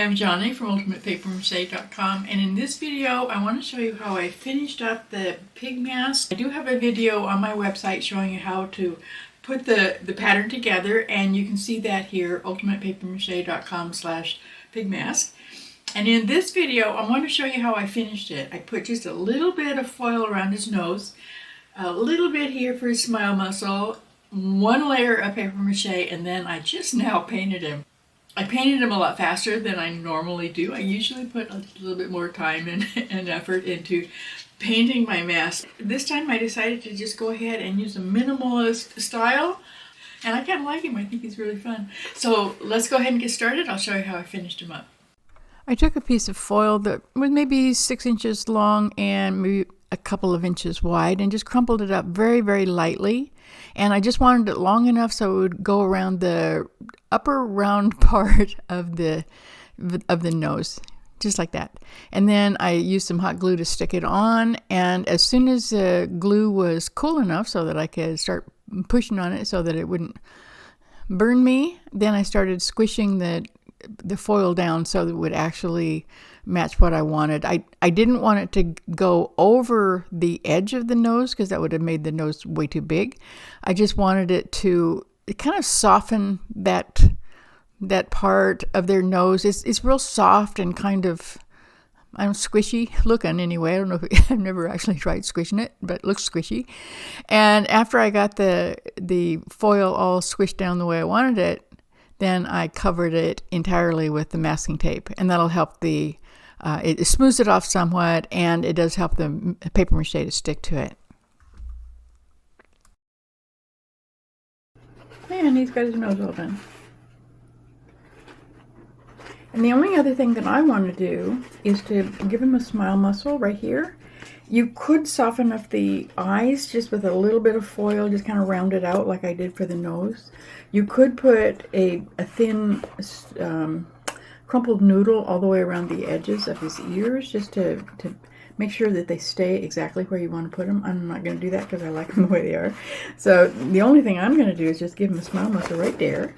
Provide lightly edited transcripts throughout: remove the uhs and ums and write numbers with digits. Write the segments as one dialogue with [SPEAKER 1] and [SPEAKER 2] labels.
[SPEAKER 1] I'm Johnny from ultimatepapermache.com, and in this video I want to show you how I finished up the pig mask. I do have a video on my website showing you how to put the pattern together, and you can see that here, ultimatepapermache.com/pigmask. And in this video I want to show you how I finished it. I put just a little bit of foil around his nose, a little bit here for his smile muscle, one layer of paper mache, and then I just now painted him. I painted him a lot faster than I normally do. I usually put a little bit more time and effort into painting my mask. This time I decided to just go ahead and use a minimalist style, and I kind of like him. I think he's really fun. So let's go ahead and get started. I'll show you how I finished him up. I took a piece of foil that was maybe 6 inches long and maybe a couple of inches wide, and just crumpled it up very, very lightly. And I just wanted it long enough so it would go around the upper round part of the nose, just like that. And then I used some hot glue to stick it on, and as soon as the glue was cool enough so that I could start pushing on it so that it wouldn't burn me, then I started squishing the foil down so that it would actually match what I wanted. I didn't want it to go over the edge of the nose because that would have made the nose way too big. I just wanted it to kind of soften that part of their nose. It's real soft and kind of, I don't know, squishy looking anyway. I don't know if I've never actually tried squishing it, but it looks squishy. And after I got the foil all squished down the way I wanted it, then I covered it entirely with the masking tape, and that'll help it smooths it off somewhat, and it does help the paper mache to stick to it. And he's got his nose all done. And the only other thing that I want to do is to give him a smile muscle right here. You could soften up the eyes just with a little bit of foil, just kind of round it out like I did for the nose. You could put a thin crumpled noodle all the way around the edges of his ears just to make sure that they stay exactly where you want to put them. I'm not going to do that because I like them the way they are. So the only thing I'm going to do is just give him a smile muscle right there.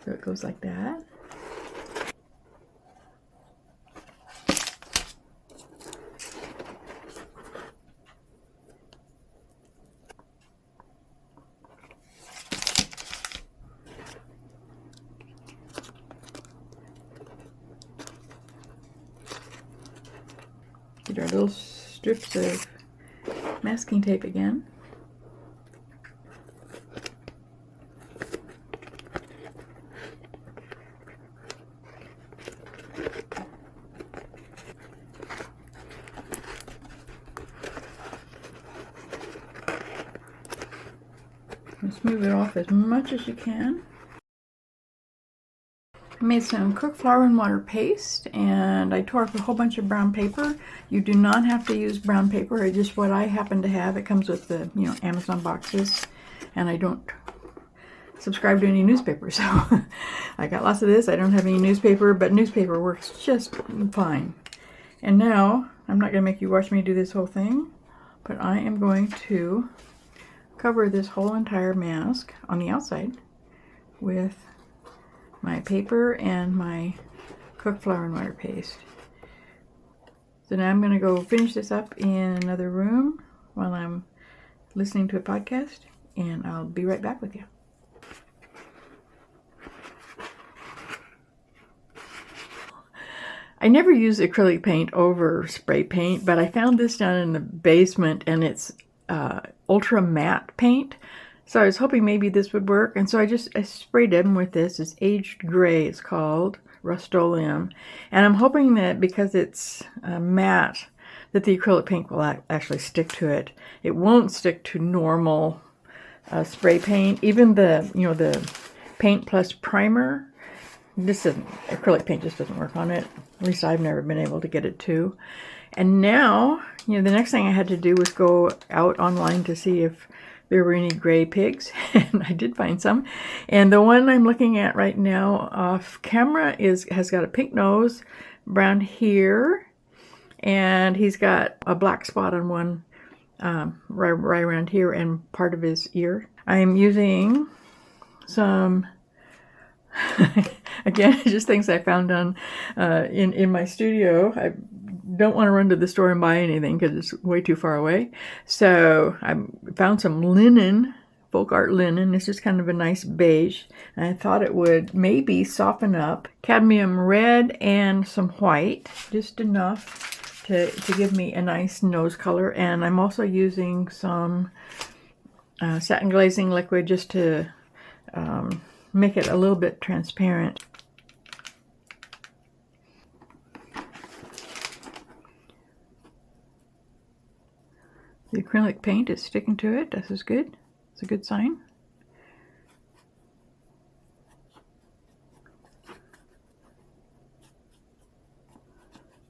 [SPEAKER 1] So it goes like that. Get our little strips of masking tape again. And smooth it off as much as you can. I made some cooked flour and water paste, and I tore up a whole bunch of brown paper. You do not have to use brown paper, it's just what I happen to have. It comes with the Amazon boxes, and I don't subscribe to any newspaper, so I got lots of this. I don't have any newspaper, but newspaper works just fine. And now, I'm not going to make you watch me do this whole thing, but I am going to cover this whole entire mask on the outside with my paper and my cooked flour and water paste. So now I'm going to go finish this up in another room while I'm listening to a podcast, and I'll be right back with you. I never use acrylic paint over spray paint, but I found this down in the basement, and it's ultra matte paint. So I was hoping maybe this would work, and so I sprayed them with this. It's Aged Gray, it's called, Rust-Oleum. And I'm hoping that because it's matte, that the acrylic paint will actually stick to it. It won't stick to normal spray paint. Even the Paint Plus Primer, acrylic paint just doesn't work on it. At least I've never been able to get it to. And now, the next thing I had to do was go out online to see if there were any gray pigs, and I did find some. And the one I'm looking at right now off camera has got a pink nose, brown here, and he's got a black spot on one right around here and part of his ear. I'm using some Again, just things I found on in my studio. I don't want to run to the store and buy anything because it's way too far away. So I found some linen, folk art linen. This is kind of a nice beige. And I thought it would maybe soften up. Cadmium red and some white, just enough to give me a nice nose color. And I'm also using some satin glazing liquid just to make it a little bit transparent. The acrylic paint is sticking to it. This is good. It's a good sign.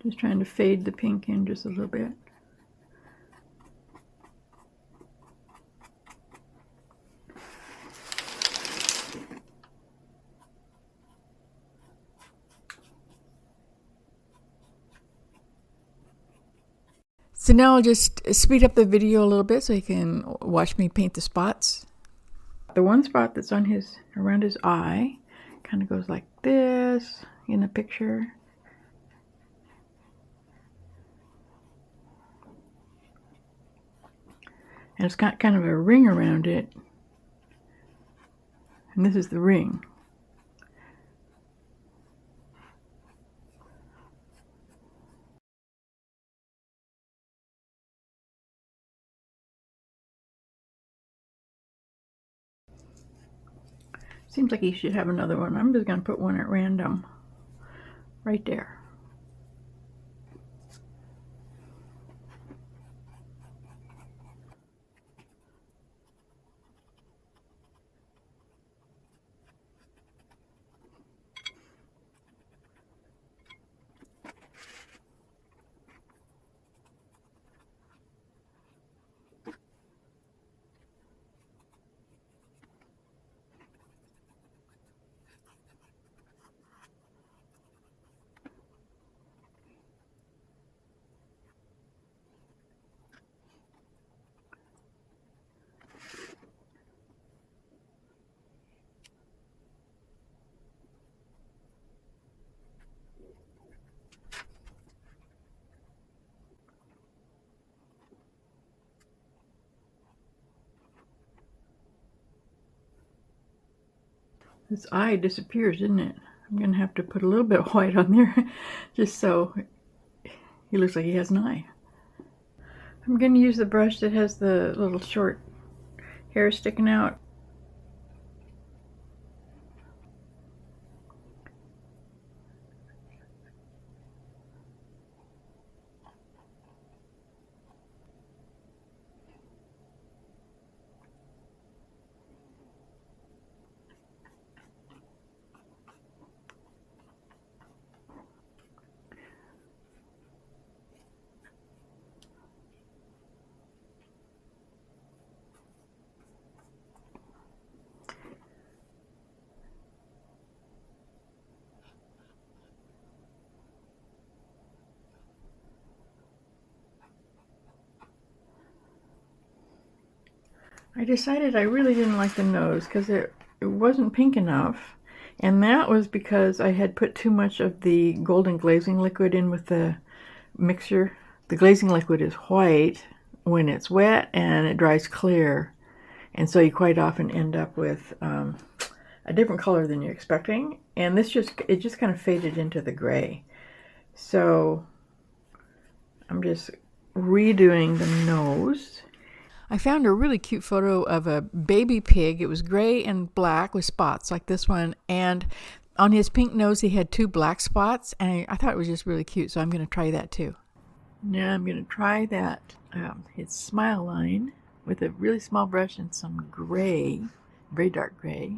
[SPEAKER 1] Just trying to fade the pink in just a little bit. So now I'll just speed up the video a little bit so you can watch me paint the spots. The one spot that's on around his eye kind of goes like this in the picture. And it's got kind of a ring around it. And this is the ring. Seems like he should have another one. I'm just going to put one at random right there. This eye disappears, isn't it? I'm going to have to put a little bit of white on there just so he looks like he has an eye. I'm going to use the brush that has the little short hair sticking out. I decided I really didn't like the nose because it wasn't pink enough, and that was because I had put too much of the golden glazing liquid in with the mixture. The glazing liquid is white when it's wet and it dries clear, and so you quite often end up with a different color than you're expecting, and it just kind of faded into the gray. So I'm just redoing the nose. I found a really cute photo of a baby pig. It was gray and black with spots like this one, and on his pink nose he had 2 black spots, and I thought it was just really cute, so I'm going to try that too. Now I'm going to try that his smile line with a really small brush and some gray, very dark gray.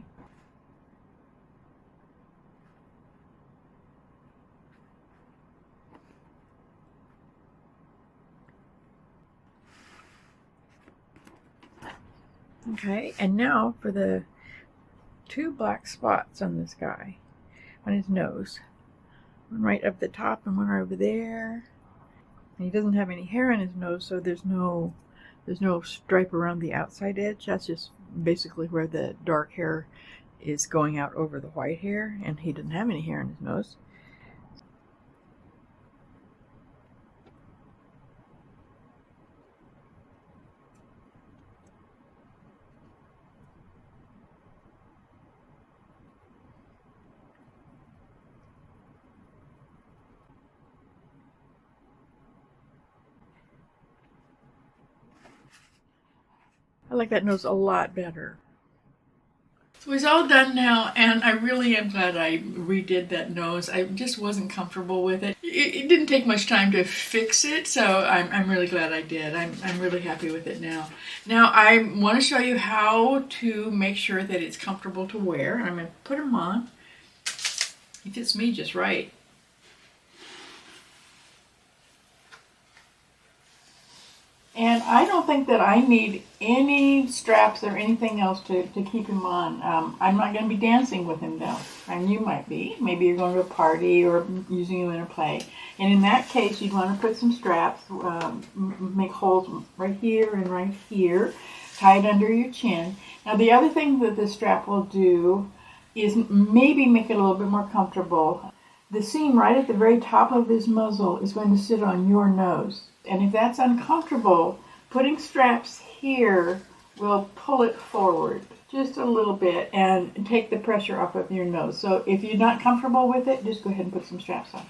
[SPEAKER 1] Okay, and now for the 2 black spots on this guy, on his nose. One right up the top and one right over there. And he doesn't have any hair on his nose, so there's no stripe around the outside edge. That's just basically where the dark hair is going out over the white hair, and he didn't have any hair on his nose. I like that nose a lot better. So it's all done now, and I really am glad I redid that nose. I just wasn't comfortable with it. It didn't take much time to fix it, so I'm really glad I did. I'm really happy with it now. Now I want to show you how to make sure that it's comfortable to wear. I'm going to put them on. It fits me just right. And I don't think that I need any straps or anything else to keep him on. I'm not going to be dancing with him though. And you might be. Maybe you're going to a party or using him in a play. And in that case, you'd want to put some straps, make holes right here and right here, tie it under your chin. Now the other thing that the strap will do is maybe make it a little bit more comfortable. The seam right at the very top of his muzzle is going to sit on your nose. And if that's uncomfortable, putting straps here will pull it forward just a little bit and take the pressure off of your nose. So if you're not comfortable with it, just go ahead and put some straps on.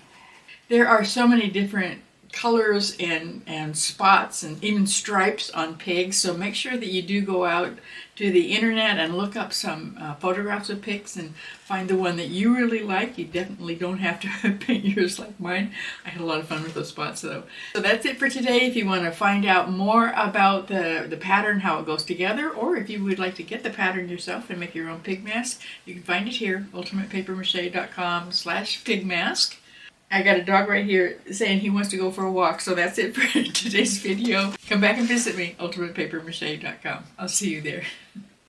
[SPEAKER 1] There are so many different colors and spots and even stripes on pigs, so make sure that you do go out to the internet and look up some photographs of pigs and find the one that you really like. You definitely don't have to paint yours like mine. I had a lot of fun with those spots though. So that's it for today. If you want to find out more about the pattern, how it goes together, or if you would like to get the pattern yourself and make your own pig mask, you can find it here, ultimatepapermache.com/pigmask. I got a dog right here saying he wants to go for a walk, so that's it for today's video. Come back and visit me, ultimatepapermache.com. I'll see you there.